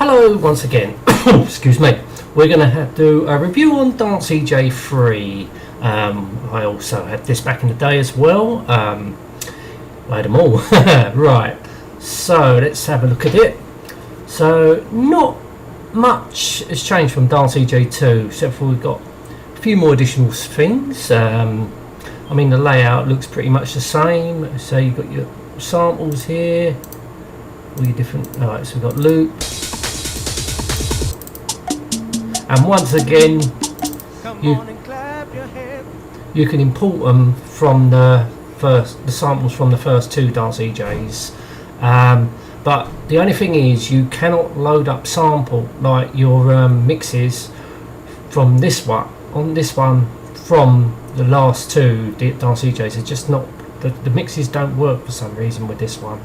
Hello once again. Excuse me. We're going to do a review on Dance eJay 3. I also had this back in the day as well. I had them all. Right, so let's have a look at it. So not much has changed from Dance eJay 2, except for we've got a few more additional things. I mean, the layout looks pretty much the same. So you've got your samples here, all your different. Alright, so we've got loops. And once again, you can import them from the samples from the first two Dance eJays. But the only thing is, you cannot load up sample like your mixes from this one from the last two Dance eJays. It's just not, the mixes don't work for some reason with this one.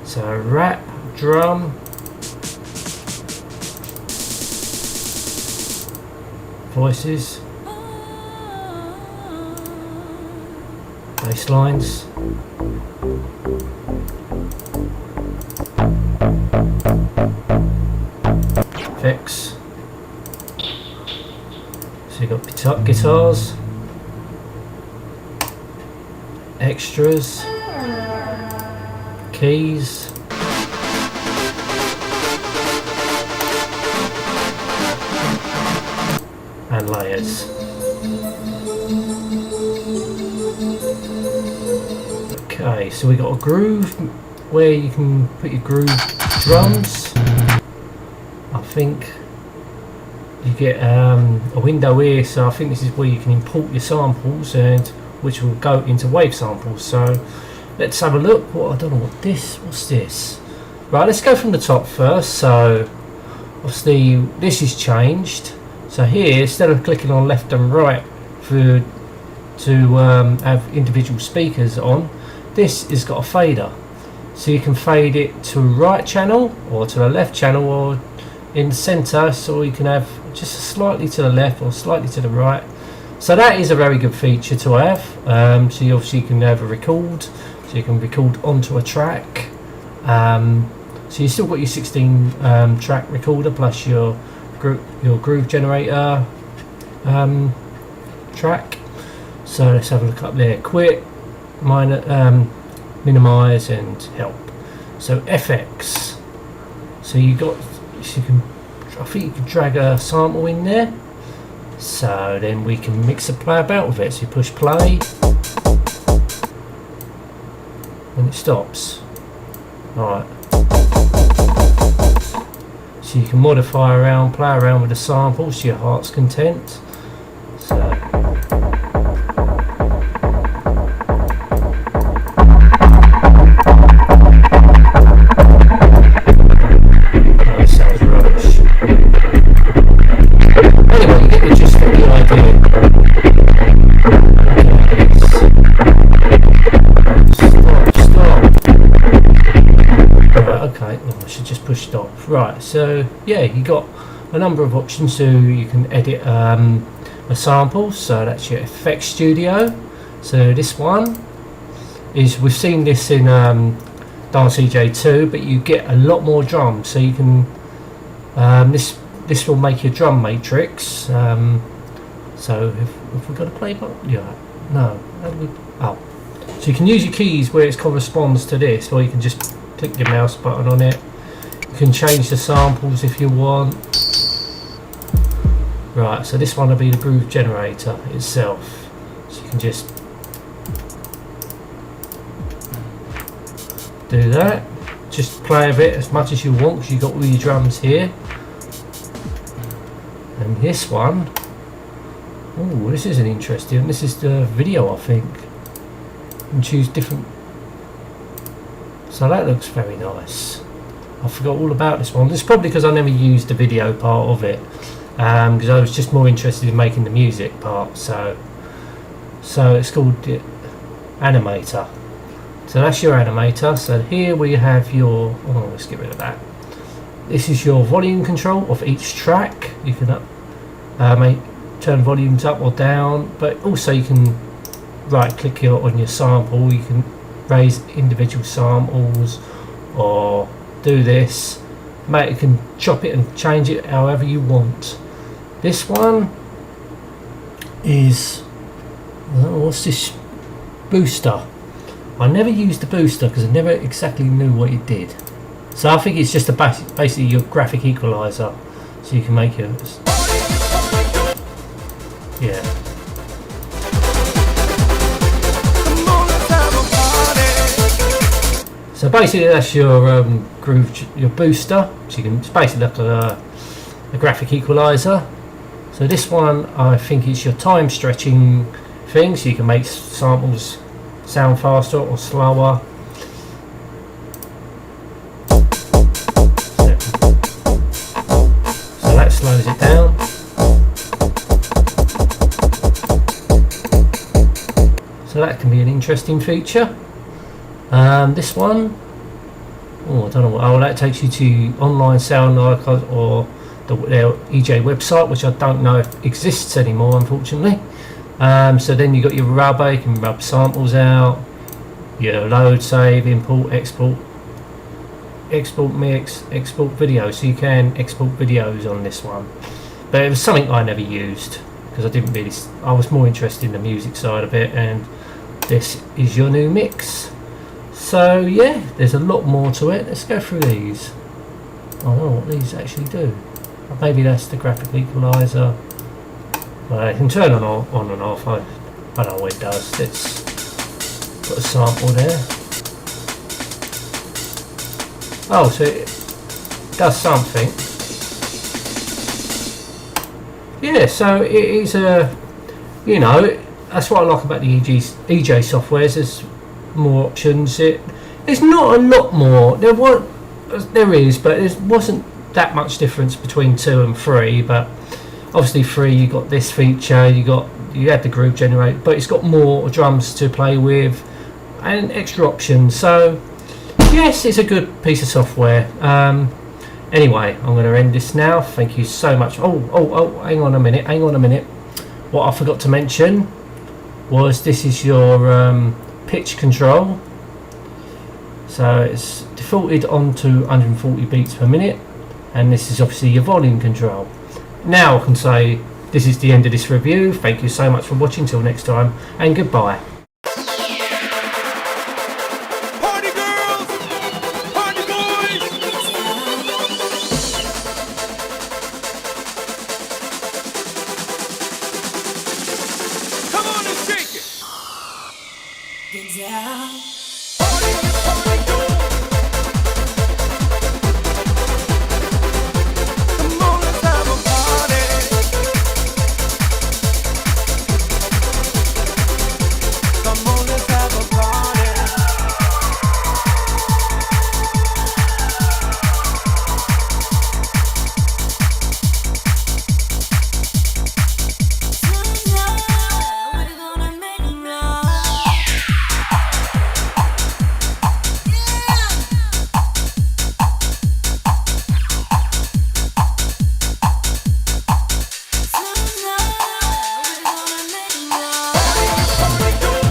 So rap, drum, voices, bass lines, effects. So you've got guitars, extras, keys, and layers. Okay, so we got a groove where you can put your groove drums. I think you get a window here, so I think this is where you can import your samples, and which will go into wave samples. So let's have a look. I don't know what's this? Right, let's go from the top first. So obviously this is changed. So here, instead of clicking on left and right to have individual speakers on, this has got a fader. So you can fade it to right channel or to the left channel or in the center, so you can have just slightly to the left or slightly to the right. So that is a very good feature to have. So you obviously can have a record, so you can record onto a track. So you still got your 16 track recorder plus your groove generator track. So let's have a look up there. Quit, minimize, and help. So FX. So you can, I think you can drag a sample in there. So then we can mix and play about with it. So you push play, and it stops. Alright. So you can modify around, play around with the samples to your heart's content. So that sounds rubbish. Anyway, you get the gist of the idea. Okay, well, I should just push stop. Right, so yeah, you got a number of options. So you can edit a sample. So that's your effects studio. So this one is, we've seen this in Dance eJay 2, but you get a lot more drums. So you can this will make your drum matrix. So if we've got to play button, yeah, no, oh, so you can use your keys where it corresponds to this, or you can just click your mouse button on it. You can change the samples if you want. Right, so this one will be the groove generator itself. So you can just do that. Just play with it as much as you want, because you've got all your drums here. And this one, oh, this is an interesting. This is the video, I think. You can choose different. So that looks very nice. I forgot all about this one. It's probably because I never used the video part of it, because I was just more interested in making the music part. So it's called the animator. So that's your animator. So here we have your, oh, let's get rid of that. This is your volume control of each track. You can turn volumes up or down, but also you can right click on your sample. You can raise individual samples or do this Mate, you can chop it and change it however you want. This one is, what's this booster? I never used the booster because I never exactly knew what it did. So I think it's just a basically your graphic equalizer, so you can make your, yeah. So basically that's your your booster. So you can, it's basically like a graphic equalizer. So this one, I think it's your time stretching thing, so you can make samples sound faster or slower. So that slows it down. So that can be an interesting feature. This one, oh, I don't know what, oh, that takes you to online sound archives or their eJay website, which I don't know if exists anymore, unfortunately. So then you got your rubber, you can rub samples out, your load, save, import, export mix, export video, so you can export videos on this one. But it was something I never used because I didn't really, I was more interested in the music side of it, and this is your new mix. So yeah, there's a lot more to it. Let's go through these. I don't know what these actually do. Maybe that's the graphic equalizer. Well, you can turn on and off. I don't know what it does. Let's put a sample there. Oh, so it does something. Yeah, so it is a, you know, that's what I like about the eJay softwares. There's more options. There's not a lot more. There is, but there wasn't that much difference between 2 and 3. But obviously 3, you got this feature, you had the groove generator, but it's got more drums to play with and extra options. So yes, it's a good piece of software. Anyway, I'm going to end this now. Thank you so much. Oh, hang on a minute. What I forgot to mention was this is your pitch control. So it's defaulted onto 140 beats per minute, and this is obviously your volume control. Now I can say this is the end of this review. Thank you so much for watching. Till next time, and goodbye. Party girls, party boys. Come on and shake it. Get down. Party, party girl. Come on, let's have a party. Come on, let's have a party. We're gonna make it right.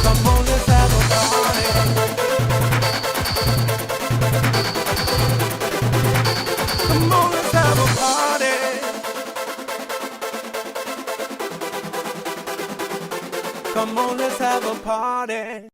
Come on, let's have a party. Come on, let's have a party. Come on, let's have a party. Come on, let's have a party.